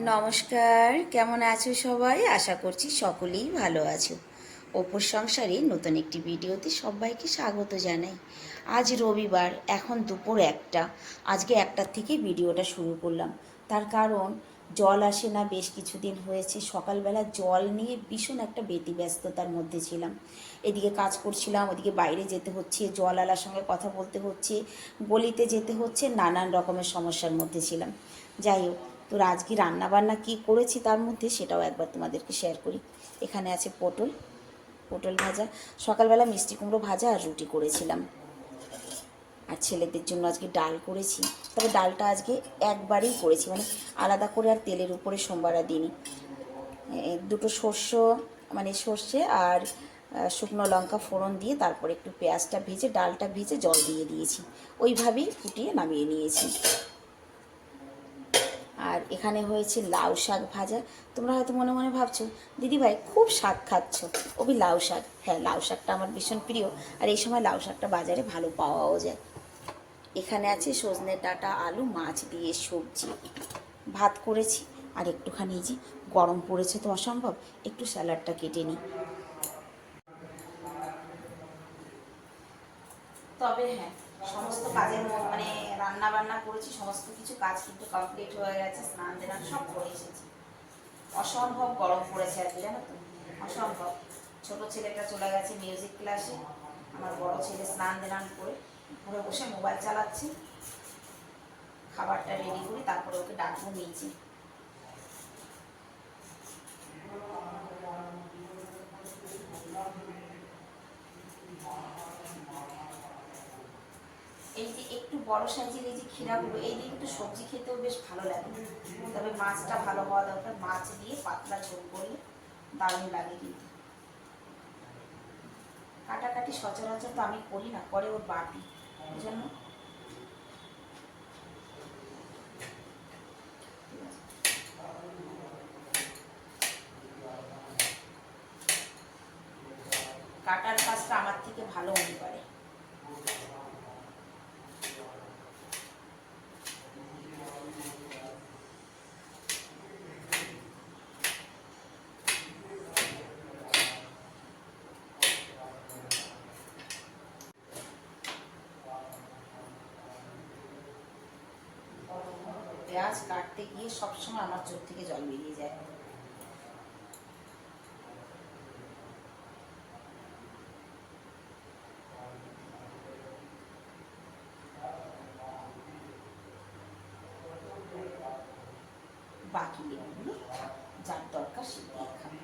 নমস্কার, কেমন আছো সবাই? আশা করছি সকলেই ভালো আছো। অপুর সংসারে নতুন একটি ভিডিওতে সবাইকে স্বাগত জানাই। আজ রবিবার, এখন দুপুর 1টা। আজকে 1টার থেকে ভিডিওটা শুরু করলাম। তার কারণ জল আসে না, বেশ কিছুদিন হয়েছে। সকালবেলা জল নিয়ে ভীষণ একটা ব্যতিব্যস্ততার মধ্যে ছিলাম। এদিকে কাজ করছিলাম, ওদিকে বাইরে যেতে হচ্ছে, জলওয়ালার সঙ্গে কথা বলতে হচ্ছে, গলিতে যেতে হচ্ছে, নানান রকমের সমস্যার মধ্যে ছিলাম। যাই হোক, তো আজকে রান্নাবান্না কী করেছি তার মধ্যে সেটাও একবার তোমাদেরকে শেয়ার করি। এখানে আছে পটল পটল ভাজা। সকালবেলা মিষ্টি কুমড়ো ভাজা আর রুটি করেছিলাম। আর ছেলেদের জন্য আজকে ডাল করেছি। তবে ডালটা আজকে একবারেই করেছি, মানে আলাদা করে আর তেলের উপরে সোমবার আর দিইনি। দুটো সর্ষে আর শুকনো লঙ্কা ফোড়ন দিয়ে তারপর একটু পেঁয়াজটা ভেজে ডালটা ভেজে জল দিয়ে দিয়েছি। ওইভাবেই ফুটিয়ে নামিয়ে নিয়েছি। আর এখানে হয়েছে লাউ শাক ভাজা। তোমরা হয়তো মনে মনে ভাবছো, দিদিভাই খুব শাক খাচ্ছ, ওই লাউ শাক। হ্যাঁ, লাউ শাকটা আমার ভীষণ প্রিয়। আর এই সময় লাউ শাকটা বাজারে ভালো পাওয়াও যায়। এখানে আছে সজনে ডাঁটা, আলু, মাছ দিয়ে সবজি। ভাত করেছি। আর একটুখানি যে গরম পড়েছে তো অসম্ভব, একটু স্যালাডটা কেটে নিই। তবে হ্যাঁ, সমস্ত কাজের মানে রান্না বান্না করেছি, সমস্ত কিছু কাজ কিন্তু কমপ্লিট হয়ে গেছে, স্নান টান সব করে এসেছি। অসম্ভব গরম পড়েছে আর কি, জানো তো, অসম্ভব। ছোট ছেলেটা চলে গেছে মিউজিক ক্লাসে, আমার বড় ছেলে স্নান দান করে ঘরে বসে মোবাইল চালাচ্ছে। খাবারটা রেডি করি, তারপরে ওকে ডাকবো নিয়েছি। এই যে একটু বড় সাইজের এই যে ক্ষীরাগুলো, এই দিয়ে কিন্তু সবজি খেতেও বেশ ভালো লাগে। তবে মাছটা ভালো হওয়া দরকার, মাছ দিয়ে পাতলা ঝোল করলে দারুণ লাগে। কিন্তু কাটাকাটি সচরাচর তো আমি করি না, করে ওর বাটি, ওই জন্য কাটার কাজটা আমার থেকে ভালো উনি পারে। পেঁয়াজ কাটতে গিয়ে সবসময় আমার চোখ থেকে জল বেরিয়ে যায়। বাকি লেবুগুলো যার দরকার সে দিয়ে খাবে।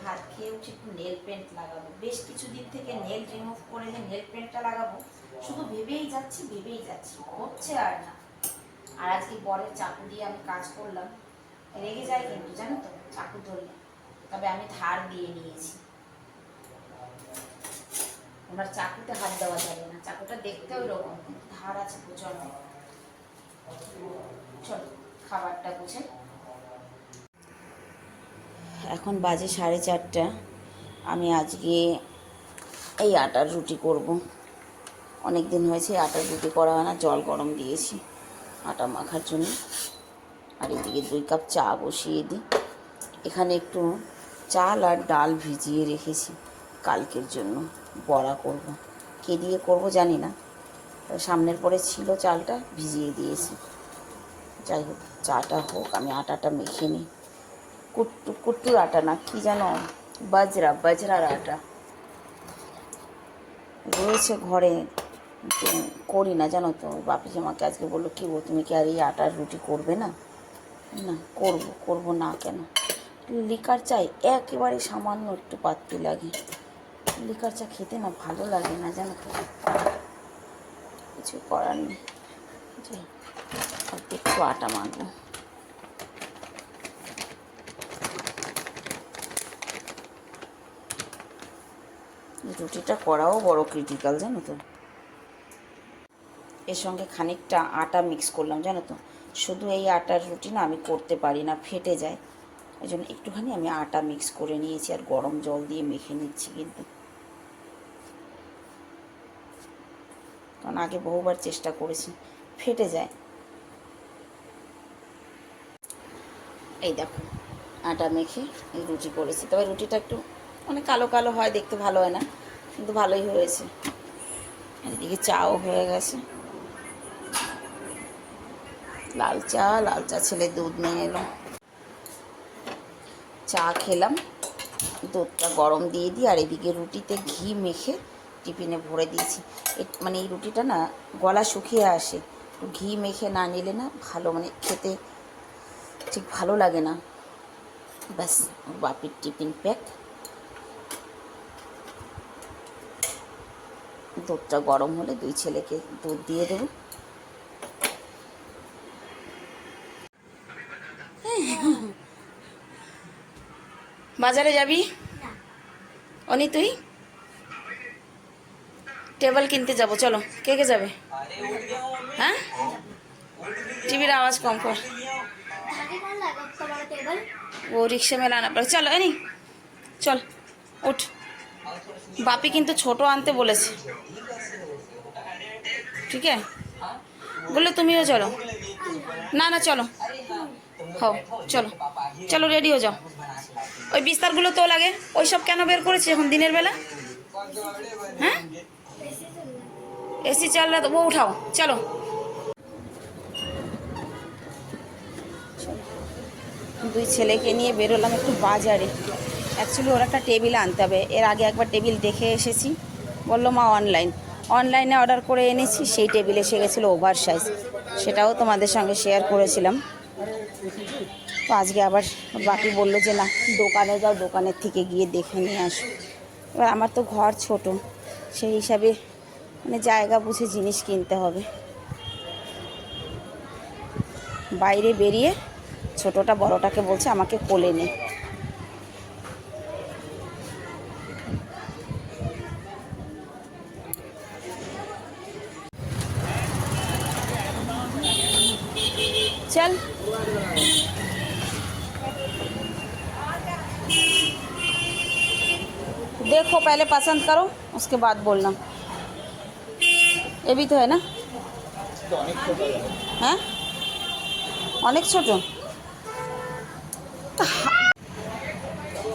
ভাত খেয়ে উঠে একটু নেল পেন্ট লাগাবো। বেশ কিছুদিন থেকে নেল রিমুভ করে যে নেল পেন্টটা লাগাবো শুধু ভেবেই যাচ্ছি, হচ্ছে আর না। আর আজকে বরের চাকু দিয়ে আমি কাজ করলাম, রেগে যায় কিন্তু, জানো তো, চাকু ধরলে। তবে আমি ধার দিয়ে নিয়েছি, ওনার চাকুতে হাত দেওয়া যাবে না। চাকুটা দেখতে ওই রকম, কিন্তু ধার আছে প্রচন্ড। চলো খাবারটা বুঝে। এখন বাজে 4:30। আমি আজকে এই আটার রুটি করব। অনেক দিন হয়েছে আটার রুটি করা হয় না। জল গরম দিয়েছি আটা মাখার জন্য। আর এদিকে 2 কাপ চা বসিয়ে দিই। এখানে একটু চাল আর ডাল ভিজিয়ে রেখেছি কালকের জন্য, বড়া করব। কে দিয়ে করব জানি না, সামনের পরে ছিল, চালটা ভিজিয়ে দিয়েছি। যাই হোক, চাটা হোক, আমি আটাটা মেখে নিই। কুট্টুর আটা না, কি যেন, বাজরার আটা রয়েছে ঘরে, করি না, জানো তো। বাপি আমাকে আজকে বললো, কি তুমি কি আর এই আটার রুটি করবে না? না, করবো না কেন? লিকার চাই একেবারে সামান্য একটু পাত্তি লাগে। লিকার চা খেতে না ভালো লাগে না, জানো তো, কিছু করার নেই। একটু আটা মাখবো। রুটিটা করাও বড় ক্রিটিক্যাল, জানো তো। এর সঙ্গে খানিকটা আটা মিক্স করলাম, জানো তো। শুধু এই আটার রুটি না আমি করতে পারি না, ফেটে যায়। এই জন্য একটুখানি আমি আটা মিক্স করে নিয়েছি, আর গরম জল দিয়ে মেখে নিচ্ছি। কিন্তু কারণ আগে বহুবার চেষ্টা করেছি, ফেটে যায়। এই দেখো আটা মেখে এই রুটি করেছি, তবে রুটিটা একটু মানে কালো কালো হয়, দেখতে ভালো হয় না, কিন্তু ভালোই হয়েছে। এদিকে চাও হয়ে গেছে, লাল চা ছেলে দুধ নিয়ে এলো, চা খেলাম, দুধটা গরম দিয়ে দিই, আর এদিকে রুটিতে ঘি মেখে টিফিনে ভরে দিয়েছি। মানে এই রুটিটা না গলা শুকিয়ে আসে, একটু ঘি মেখে না নিলে না ভালো মানে খেতে ঠিক ভালো লাগে না। ব্যাস ওর বাপির টিফিন প্যাক। দুধটা গরম হলে দুই ছেলেকে দুধ দিয়ে দেবো। বাজারে যাবি অনি? তুই টেবিল কিনতে যাবো, চলো। কে কে যাবে? হ্যাঁ, टीवी आवाज कम कर। वो रिक्शे में लाना पड़ेगा। चलो नहीं, चल उठ। बापी किंतु छोटो आनते बोले से, ठीक है? बोले तुम ही हो, चलो ना ना चलो हो, चलो चलो रेडी हो जाओ। ওই বিস্তারগুলো তো লাগে, ওই সব কেন বের করেছি এখন দিনের বেলা? হ্যাঁ, এসি चल रहा तो वो उठाओ, चलो। দুই ছেলেকে নিয়ে বেরোলাম একটু বাজারে। অ্যাকচুয়ালি ওর একটা টেবিল আনতে হবে, এর আগে একবার টেবিল দেখে এসেছি, বললো মা অনলাইনে অর্ডার করে এনেছি, সেই টেবিল এসে গেছিলো ওভার সাইজ, সেটাও তোমাদের সঙ্গে শেয়ার করেছিলাম। তো আজকে আবার বাকি বললো যে না দোকানে যাও, দোকানের থেকে গিয়ে দেখে নিয়ে আসো। এবার আমার তো ঘর ছোট, সেই হিসাবে মানে জায়গা বুঝে জিনিস কিনতে হবে। বাইরে বেরিয়ে ছোটটা বড়টাকে বলছে আমাকে কোলে নে। चल देखो, पहले पसंद करो उसके बाद बोलना। ये भी तो है ना? हाँ অনেক ছোট,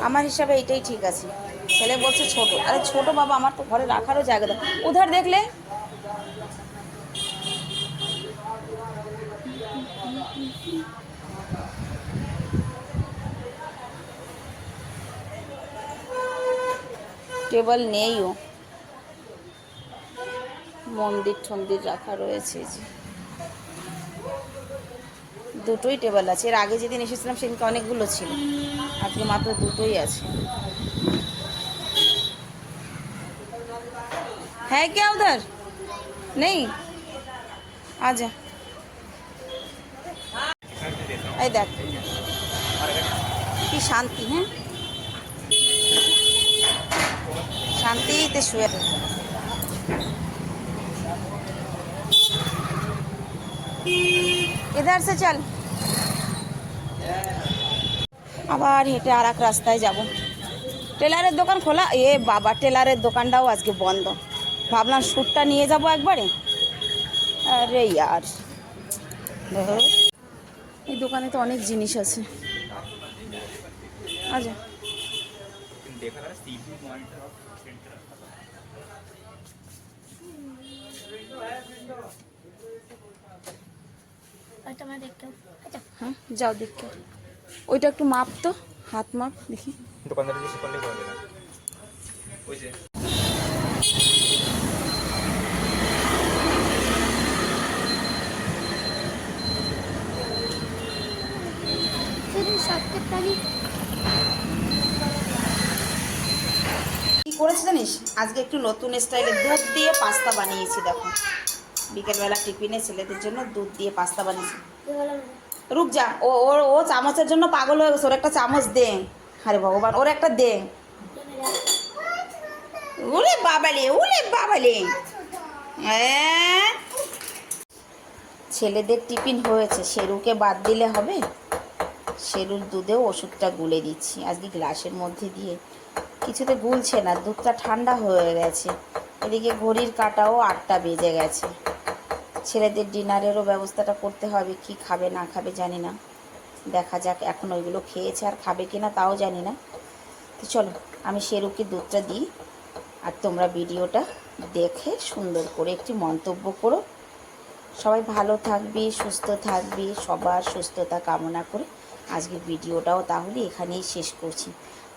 আমার হিসাবে এইটাই ঠিক আছে। ছেলে বলছে ছোট, আরে ছোট বাবা, আমার তো ঘরে রাখারও জায়গা দাও। উধার দেখলে টেবিল নেইও, মন্দির ঠন্দির রাখা রয়েছে। যে দুটোই টেবিল আছে, এর আগে যেদিন এসেছিলাম সেদিনকে অনেকগুলো ছিল, আজকে মাত্র দুটোই আছে। হ্যাঁ क्या उधर नहीं आजा। এই দেখ কি শান্তি, হ্যাঁ শান্তিতে শুয়ে। इधर से चल। আবার হেঁটে আর এক রাস্তায় যাব। টেলারের দোকান খোলা, এ বাবা টেলারের দোকানটাও আজকে বন্ধ। ভাবলাম শ্যুটটা নিয়ে যাব একবারে, আরে ইয়ার এই দোকানে তো অনেক জিনিস আছে। আচ্ছা হ্যাঁ যাও দেখতে, ওইটা একটু মাপ তো, হাত মাপ দেখি। দোকানদার জিজ্ঞেস করলে বলে দেবে। ওই যে কি করেছি জানিস, আজকে একটু নতুন স্টাইলে দুধ দিয়ে পাস্তা বানিয়েছি। দেখো বিকেলবেলা টিফিনে ছেলেদের জন্য দুধ দিয়ে পাস্তা বানিয়েছি। রুক যা, ও ওর ও চামচের জন্য পাগল হয়ে গেছে, ওর একটা চামচ দে। আরে ভগবান, ওর একটা দে। ওরে বাবালে, ওরে বাবালে। ছেলেদের টিফিন হয়েছে, শেরুকে বাদ দিলে হবে? শেরুর দুধেও ওষুধটা গুলে দিচ্ছি আজকে গ্লাসের মধ্যে দিয়ে, কিছুতে গুলছে না, দুধটা ঠান্ডা হয়ে গেছে। এদিকে ঘড়ির কাঁটাও 8টা বেজে গেছে। ছেলেদের ডিনারেরও ব্যবস্থাটা করতে হবে, কি খাবে না খাবে জানি না। দেখা যাক এখন ওইগুলো খেয়েছে আর খাবে কিনা তাও জানি না। তো চলো আমি শেরুকে দুধটা দিই, আর তোমরা ভিডিওটা দেখে সুন্দর করে একটি মন্তব্য করো। সবাই ভালো থাকবে, সুস্থ থাকবে, সবার সুস্থতা কামনা করে আজকের ভিডিওটাও তাহলে এখানেই শেষ করছি।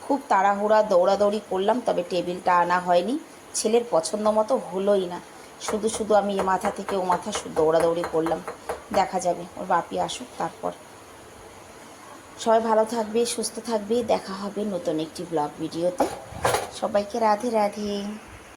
খুব তাড়াহুড়া দৌড়াদৌড়ি করলাম, তবে টেবিলটা আনা হয়নি, ছেলের পছন্দ মতো হলোই না। শুধু শুধু আমি এ মাথা থেকে ও মাথা দৌড়াদৌড়ি করলাম। দেখা যাবে, ওর বাপি আসুক তারপর। সবাই ভালো থাকবে, সুস্থ থাকবে, দেখা হবে নতুন একটি ব্লগ ভিডিওতে। সবাইকে রাধে রাধে।